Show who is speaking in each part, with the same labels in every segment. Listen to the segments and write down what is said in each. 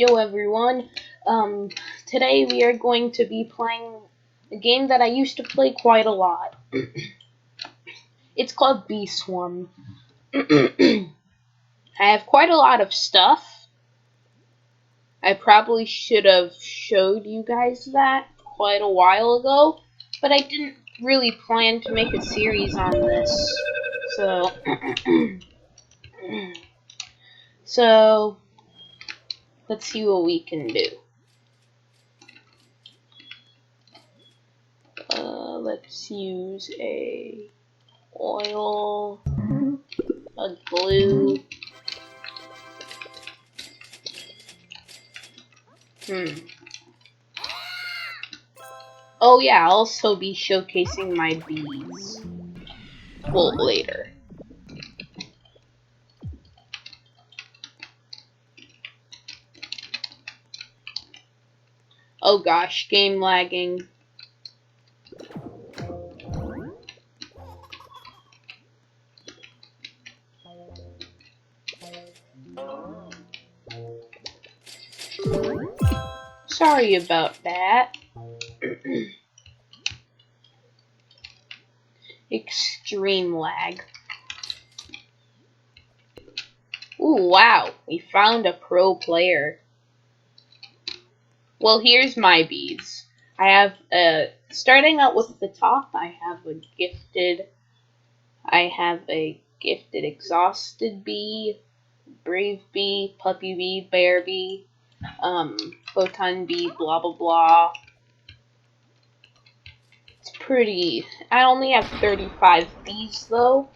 Speaker 1: Yo everyone, today we are going to be playing a game that I used to play quite a lot. It's called Bee Swarm. I have quite a lot of stuff. I probably should have showed you guys that quite a while ago, but I didn't really plan to make a series on this. So let's see what we can do. Let's use a oil, a glue. Oh yeah, I'll also be showcasing my bees. Well, later. Oh gosh, game lagging. Sorry about that. Extreme lag. Ooh, wow, we found a pro player. Well, here's my bees. I have, starting out with the top, I have a gifted exhausted bee, brave bee, puppy bee, bear bee, photon bee, blah blah blah. It's pretty. I only have 35 bees though,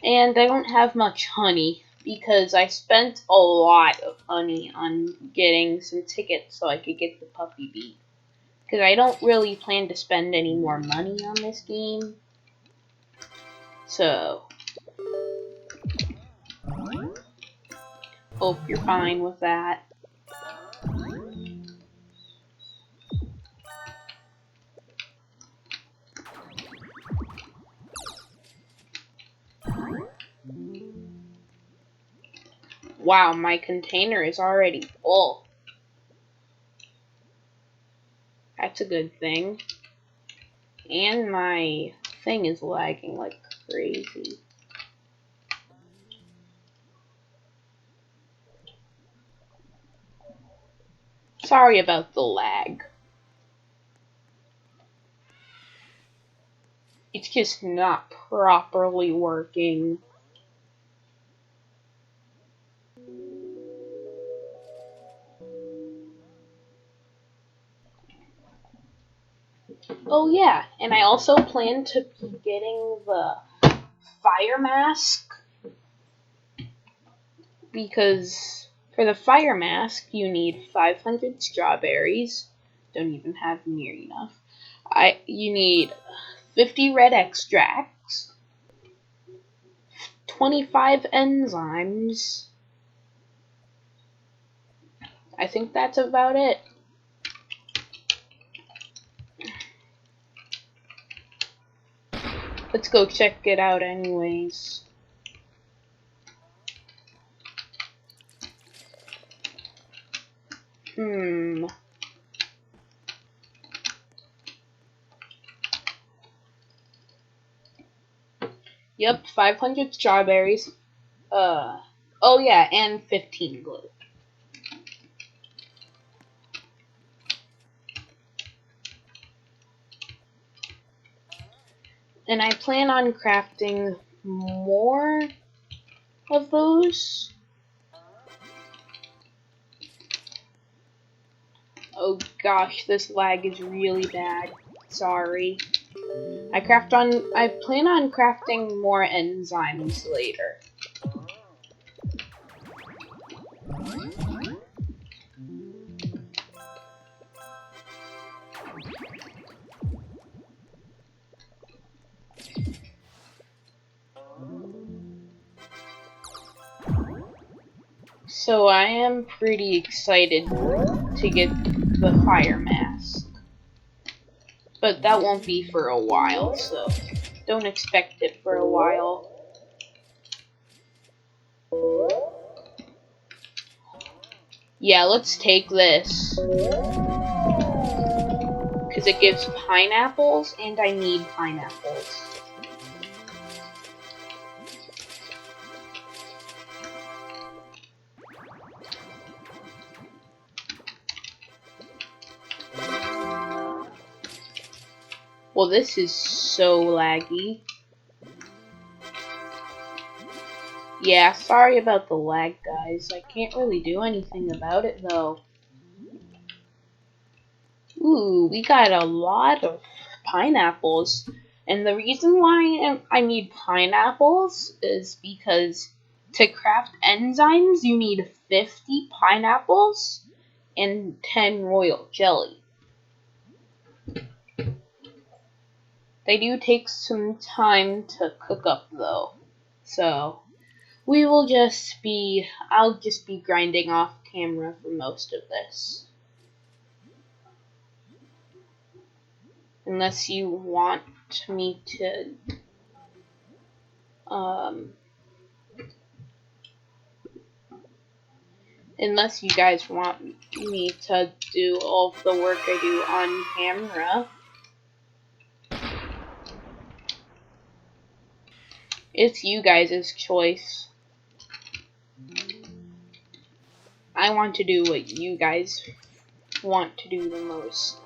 Speaker 1: and I don't have much honey because I spent a lot of honey on getting some tickets so I could get the puppy bee. Because I don't really plan to spend any more money on this game. So, hope you're fine with that. Wow, my container is already full. That's a good thing. And my thing is lagging like crazy. Sorry about the lag. It's just not properly working. Oh yeah, and I also plan to be getting the fire mask because for the fire mask you need 500 strawberries. Don't even have near enough. You need 50 red extracts, 25 enzymes. I think that's about it. Let's go check it out anyways. Yep, 500 strawberries. Oh yeah, and 15 glue. And I plan on crafting more of those. Oh gosh, this lag is really bad. Sorry. I plan on crafting more enzymes later. So I am pretty excited to get the fire mask. But that won't be for a while, so don't expect it for a while. Yeah, let's take this. Because it gives pineapples, and I need pineapples. Well, this is so laggy. Yeah, sorry about the lag, guys. I can't really do anything about it, though. Ooh, we got a lot of pineapples. And the reason why I need pineapples is because to craft enzymes, you need 50 pineapples and 10 royal jelly. They do take some time to cook up, though. So, I'll just be grinding off camera for most of this. Unless you want me to, unless you guys want me to do all of the work I do on camera. It's you guys' choice. I want to do what you guys want to do the most.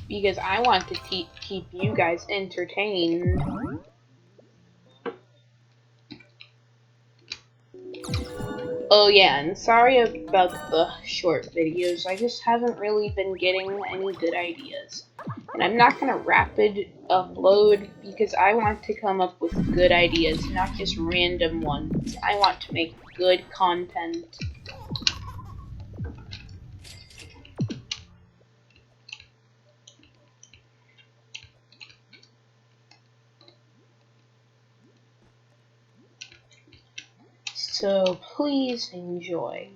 Speaker 1: Because I want to keep you guys entertained. Oh yeah, and sorry about the short videos. I just haven't really been getting any good ideas. And I'm not gonna rapid upload because I want to come up with good ideas, not just random ones. I want to make good content. So please enjoy.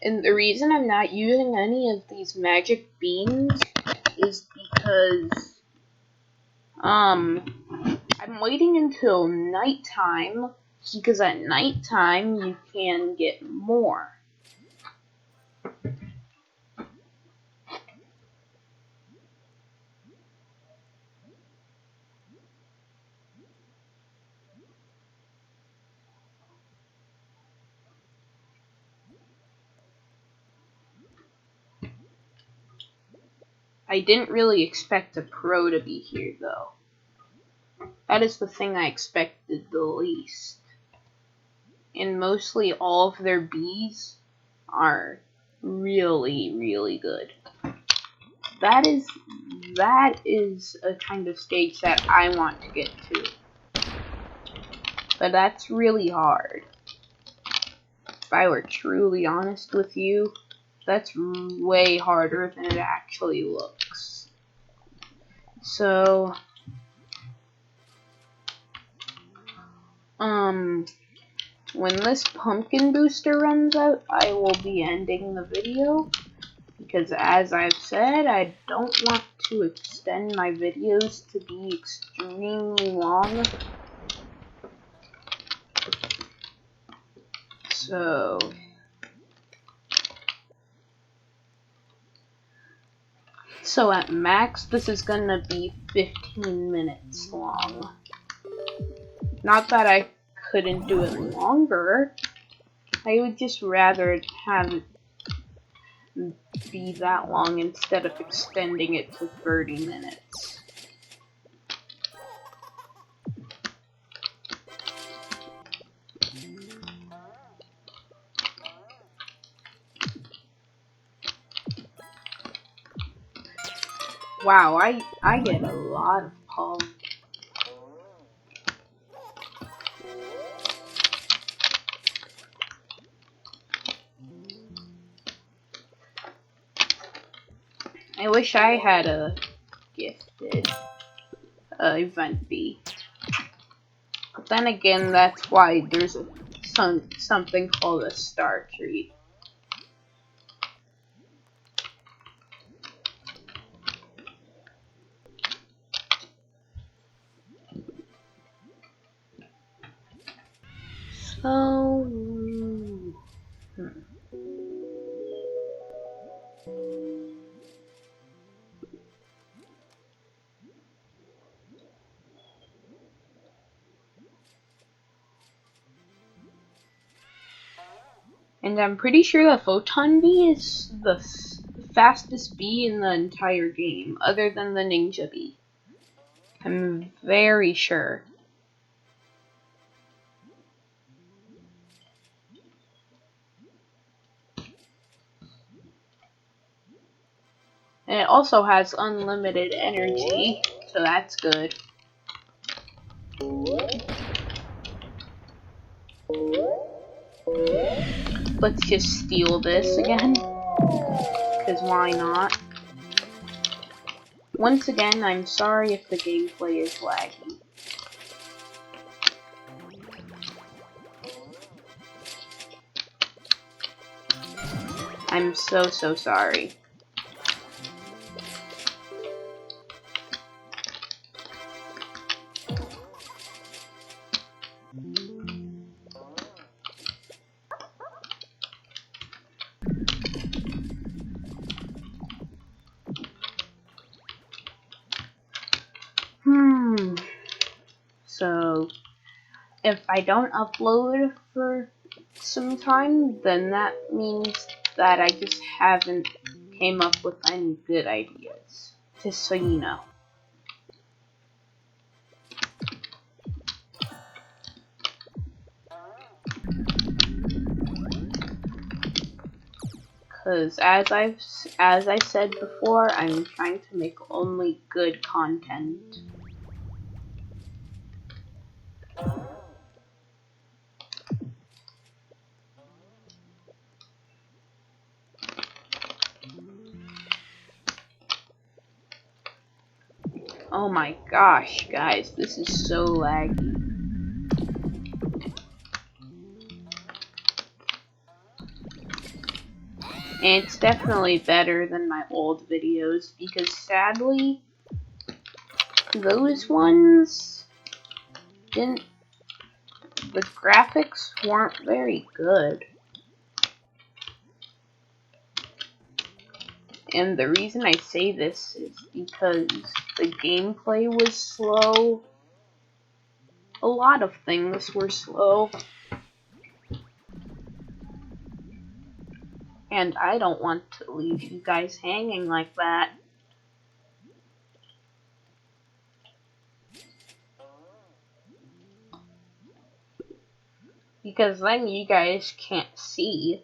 Speaker 1: And the reason I'm not using any of these magic beans is because I'm waiting until nighttime because at nighttime you can get more. I didn't really expect a pro to be here though. That is the thing I expected the least. And mostly all of their bees are really, really good. That is a kind of stage that I want to get to. But that's really hard. If I were truly honest with you, that's way harder than it actually looks. So, when this pumpkin booster runs out, I will be ending the video. Because as I've said, I don't want to extend my videos to be extremely long. So at max, this is gonna be 15 minutes long. Not that I couldn't do it longer. I would just rather have it be that long instead of extending it to 30 minutes. Wow, I get a lot of pollen. I wish I had a gifted event bee. But then again, that's why there's something called a star treat. Oh. And I'm pretty sure the Photon Bee is the fastest bee in the entire game, other than the Ninja Bee. I'm very sure. And it also has unlimited energy, so that's good. Let's just steal this again, because why not? Once again, I'm sorry if the gameplay is laggy. I'm so sorry. So, if I don't upload for some time, then that means that I just haven't came up with any good ideas. Just so you know. Because as I said before, I'm trying to make only good content. Oh my gosh, guys, this is so laggy. And it's definitely better than my old videos because sadly, those ones the graphics weren't very good. And the reason I say this is because the gameplay was slow. A lot of things were slow. And I don't want to leave you guys hanging like that. Because then you guys can't see.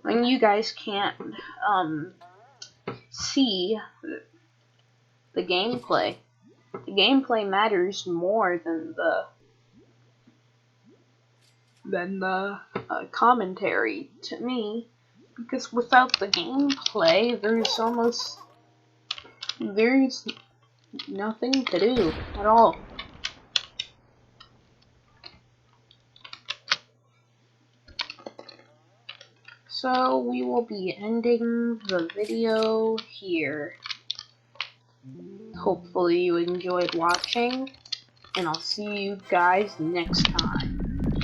Speaker 1: Then you guys can't see the gameplay. The gameplay matters more than the commentary to me, because without the gameplay, there's nothing to do at all. So we will be ending the video here. Hopefully you enjoyed watching, and I'll see you guys next time.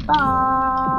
Speaker 1: Bye!